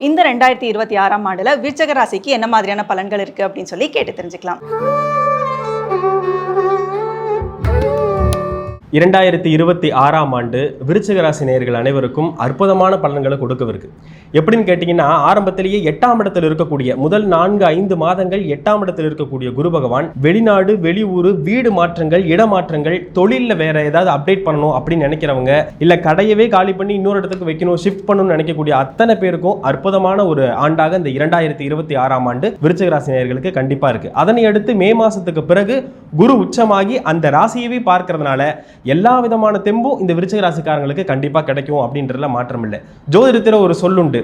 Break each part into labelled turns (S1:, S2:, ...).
S1: இந்த 2026ஆம் ஆண்டுல விருச்சிக ராசிக்கு என்ன மாதிரியான பலன்கள் இருக்கு அப்படின்னு சொல்லி கேட்டு தெரிஞ்சுக்கலாம்.
S2: 2026ஆம் ஆண்டு விருச்சிக ராசி நேயர்கள் அனைவருக்கும் அற்புதமான பலன்களை கொடுக்கவிருக்கு. எப்படின்னு கேட்டிங்கன்னா, ஆரம்பத்திலேயே 8ஆம் இடத்தில் இருக்கக்கூடிய முதல் 4-5 மாதங்கள் 8ஆம் இடத்தில் இருக்கக்கூடிய குரு பகவான் வெளிநாடு, வெளியூர், வீடு மாற்றங்கள், இடமாற்றங்கள், தொழிலில் வேற ஏதாவது அப்டேட் பண்ணணும் அப்படின்னு நினைக்கிறவங்க, இல்லை கடையவே காலி பண்ணி இன்னொரு இடத்துக்கு வைக்கணும், ஷிஃப்ட் பண்ணணும்னு நினைக்கக்கூடிய அத்தனை பேருக்கும் அற்புதமான ஒரு ஆண்டாக இந்த 2026ஆம் ஆண்டு விருச்சிக ராசி நேயர்களுக்கு கண்டிப்பாக இருக்கு. அதனை அடுத்து மே மாசத்துக்கு பிறகு குரு உச்சமாகி அந்த ராசியவே பார்க்கறதுனால எல்லா விதமான தெம்பும் இந்த விருச்சிக ராசிக்காரங்களுக்கு கண்டிப்பாக கிடைக்கும் அப்படின்றதுல மாற்றம் இல்லை. ஜோதிடத்தில் ஒரு சொல்லுண்டு,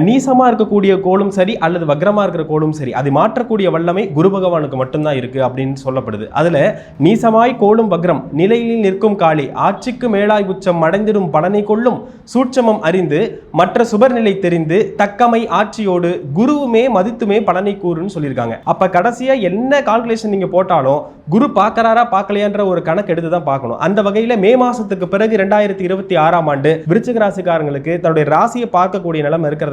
S2: நீசமா இருக்கக்கூடிய கோளும் சரி அல்லது வக்ரமா இருக்கிற கோளும் சரி, அதை மாற்றக்கூடிய வல்லமை குரு பகவானுக்கு மட்டும்தான் இருக்கு அப்படின்னு சொல்லப்படுது. அதுல நீசமாய் கோளும் வக்ரம் நிலையில் நிற்கும் காளி ஆட்சிக்கு மேலாய் உச்சம் அடைந்திடும் பலனை கொள்ளும் சூட்சமம் அறிந்து மற்ற சுபர்நிலை தெரிந்து தக்கமை ஆட்சியோடு குருவுமே மதித்துமே பலனை கூறுன்னு சொல்லியிருக்காங்க. அப்ப கடைசியா என்ன கால்குலேஷன் நீங்க போட்டாலும் குரு பார்க்கறாரா பார்க்கலையான்ற ஒரு கணக்கு எடுத்து தான் பார்க்கணும். அந்த வகையில மே மாசத்துக்கு பிறகு 2026ஆம் ஆண்டு விருச்சிக ராசிக்காரங்களுக்கு தன்னுடைய ராசியை பார்க்கக்கூடிய நிலைமை இருக்கிறதுனால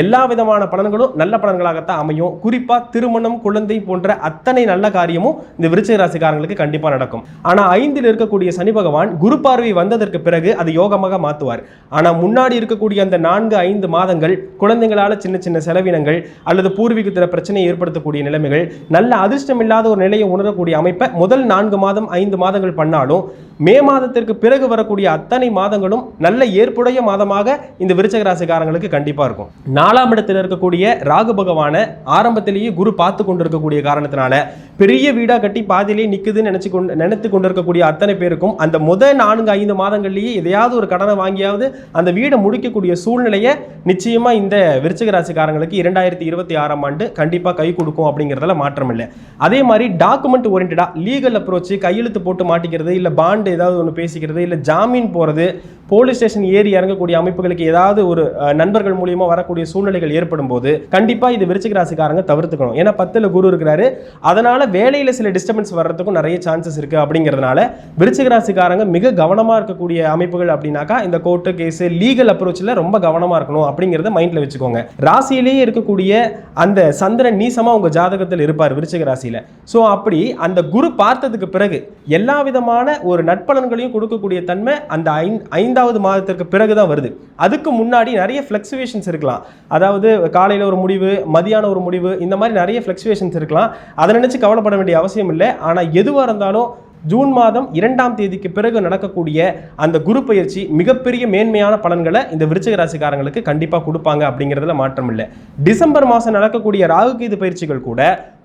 S2: எல்லா விதமான பலன்களும் நல்ல பலன்களாகத்தான் அமையும். குறிப்பா திருமணம், குழந்தை போன்ற அத்தனை நல்ல காரியமும் இந்த விருச்சிக ராசிக்காரங்களுக்கு கண்டிப்பா நடக்கும். ஆனா 5ல் இருக்கக்கூடிய சனி பகவான் குரு பார்வை வந்ததற்கு பிறகு அது யோகமாக மாத்துவார். ஆனா முன்னாடி இருக்கக்கூடிய அந்த 4-5 மாதங்கள் குழந்தைகளால சின்ன சின்ன செலவினங்கள் அல்லது பூர்வீகத்தில் பிரச்சனையை ஏற்படுத்தக்கூடிய நிலைமைகள், நல்ல அதிர்ஷ்டம் இல்லாத ஒரு நிலையை உணரக்கூடிய அமைப்பை முதல் 4 மாதம் 5 மாதங்கள் பண்ணாலும் மே மாதத்திற்கு பிறகு வரக்கூடிய அத்தனை மாதங்களும் நல்ல ஏற்புடைய மாதமாக இந்த விருச்சிக ராசிக்காரங்களுக்கு கண்டிப்பா இருக்கும். 4ஆம் இடத்தில் இருக்கக்கூடிய ராகு பகவான ஆரம்பத்திலேயே குரு பார்த்து கொண்டிருக்கக்கூடிய காரணத்தினால பெரிய வீடா கட்டி பாதியிலே நிக்குதுன்னு நினைத்து கொண்டிருக்கக்கூடிய அத்தனை பேருக்கும் அந்த முதல் 4-5 மாதங்கள்லேயே எதையாவது ஒரு கடனை வாங்கியாவது அந்த வீடை முடிக்கக்கூடிய சூழ்நிலையை நிச்சயமா இந்த விருச்சிக ராசிக்காரங்களுக்கு 2026ஆம் ஆண்டு கண்டிப்பா கை கொடுக்கும் அப்படிங்கிறதுல மாற்றம் இல்லை. அதே மாதிரி டாக்குமெண்ட் ஓரியன்டா லீகல் அப்ரோச், கையெழுத்து போட்டு மாட்டிக்கிறது, இல்லை பாண்டு ஏதாவது ஒன்று பேசிக்கிறது, இல்லை ஜாமீன் போறது, போலீஸ் ஸ்டேஷன் ஏறி இறங்கக்கூடிய அமைப்புகளுக்கு ஏதாவது ஒரு நண்பர்கள் மூலியமா வரக்கூடிய சூழ்நிலைகள் ஏற்படும் போது கண்டிப்பா இது விருச்சிக ராசிக்காரங்க தவிர்த்துக்கணும். ஏன்னா 10ல் குரு இருக்கிறாரு, அதனால வேலையில சில டிஸ்டர்பன்ஸ் வர்றதுக்கும் நிறைய சான்சஸ் இருக்கு. அப்படிங்கிறதுனால விருச்சிக ராசிக்காரங்க மிக கவனமா இருக்கக்கூடிய அமைப்புகள் அப்படின்னாக்கா இந்த கோர்ட்டு கேஸ், லீகல் அப்ரோச்ல ரொம்ப கவனமா இருக்கணும் அப்படிங்கிறத மைண்ட்ல வச்சுக்கோங்க. ராசியிலேயே இருக்கக்கூடிய அந்த சந்திரன் நீசமா உங்க ஜாதகத்தில் இருப்பார் விருச்சிக ராசியில. ஸோ அப்படி அந்த குரு பார்த்ததுக்கு பிறகு எல்லா விதமான ஒரு நட்பலன்களையும் கொடுக்கக்கூடிய தன்மை அந்த 5வது மாதத்திற்கு பிறகுதான் வருது. அதுக்கு முன்னாடி நிறைய ஃபிளக்சுவேஷன்ஸ் இருக்கலாம். அதாவது காலையில் ஒரு முடிவு, மதியானம் ஒரு முடிவு, இந்த மாதிரி நிறைய ஃபிளக்சுவேஷன்ஸ் இருக்கலாம். அதை நினைச்சு கவலைப்பட வேண்டிய அவசியம் இல்லை. ஆனால் எதுவாக இருந்தாலும் ஜூன் மாதம் 2ஆம் தேதிக்கு பிறகு நடக்கக்கூடிய அந்த குரு பயிற்சி மிகப்பெரிய மேன்மையான பலன்களை இந்த விருச்சிக ராசிக்காரங்களுக்கு கண்டிப்பாக கொடுப்பாங்க அப்படிங்கிறதுல மாற்றம் இல்லை. டிசம்பர் மாதம் நடக்கக்கூடிய ராகு கேது பயிற்சிகள் கூட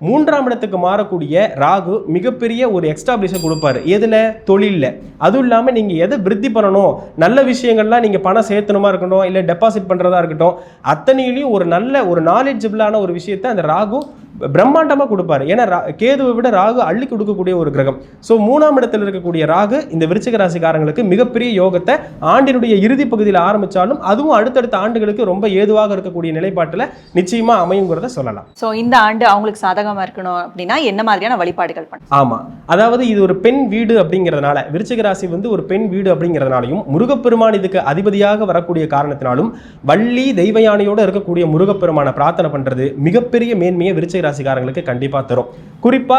S2: 3ஆம் இடத்துக்கு மாறக்கூடிய ராகு மிகப்பெரிய ஒரு எக்ஸ்டாப்ளிஷை கொடுப்பாரு. எதில்? தொழிலில். அதுவும் இல்லாமல் நீங்கள் எதை விருத்தி பண்ணணும், நல்ல விஷயங்கள்லாம் நீங்கள் பணம் சேர்த்தணுமா இருக்கட்டும், இல்லை டெபாசிட் பண்ணுறதா இருக்கட்டும், அத்தனையிலையும் ஒரு நல்ல ஒரு நாலேஜபிளான ஒரு விஷயத்தை அந்த ராகு பிரம்மாண்டமாக கொடுப்பாரு. ஏன்னா கேதுவை விட ராகு அள்ளி கொடுக்கக்கூடிய ஒரு கிரகம். ஸோ 3ஆம் இடத்தில் இருக்கக்கூடிய ராகு இந்த விருச்சிக ராசிக்காரங்களுக்கு மிகப்பெரிய யோகத்தை ஆண்டினுடைய இறுதி பகுதியில் ஆரம்பித்தாலும் அதுவும் அடுத்தடுத்த ஆண்டுகளுக்கு ரொம்ப ஏதுவாக இருக்கக்கூடிய நிலைப்பாட்டில் நிச்சயமா அமையுங்கிறத சொல்லலாம்.
S1: ஸோ இந்த ஆண்டு அவங்களுக்கு சாதகமாக இருக்கணும் அப்படின்னா என்ன மாதிரியான வழிபாடுகள் பண்ணணும்?
S2: ஆமாம், அதாவது இது ஒரு பெண் வீடு அப்படிங்கிறதுனால, விருச்சிக ராசி ஒரு பெண் வீடு அப்படிங்கிறதுனாலையும் முருகப்பெருமான் இதுக்கு அதிபதியாக வரக்கூடிய காரணத்தினாலும் வள்ளி தெய்வ யானையோடு இருக்கக்கூடிய முருகப்பெருமான பிரார்த்தனை பண்றது மிகப்பெரிய மேன்மையை விருச்சிக ராசிக்காரங்களுக்கு கண்டிப்பா தரும். குறிப்பா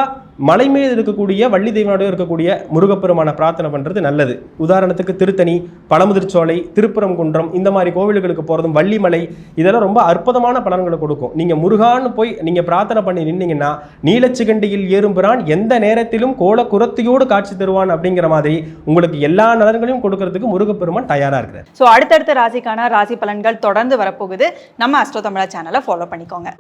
S2: மலை மீது இருக்கக்கூடிய வள்ளி தெய்வனோட இருக்கக்கூடிய முருகப்பெருமான பிரார்த்தனை பண்றது நல்லது. உதாரணத்துக்கு திருத்தணி, பழமுதிர்ச்சோலை, திருப்பரங்குன்றம் இந்த மாதிரி கோவில்களுக்கு போறதும், வள்ளிமலை, இதெல்லாம் ரொம்ப அற்புதமான பலன்களை கொடுக்கும். நீங்க முருகான்னு போய் நீங்க பிரார்த்தனை பண்ணி நின்னீங்கன்னா நீலச்சிகண்டியில் ஏறும் பிரான் எந்த நேரத்திலும் கோல குரத்தையோடு காட்சி தருவான் அப்படிங்கிற மாதிரி உங்களுக்கு எல்லா நலன்களையும் கொடுக்கறதுக்கு முருகப்பெருமான் தயாரா இருக்கிறார்.
S1: ஸோ அடுத்தடுத்த ராசிக்கான ராசி பலன்கள் தொடர்ந்து வரப்போகுது. நம்ம அஸ்ட்ரோ தமிழா சேனலை ஃபாலோ பண்ணிக்கோங்க.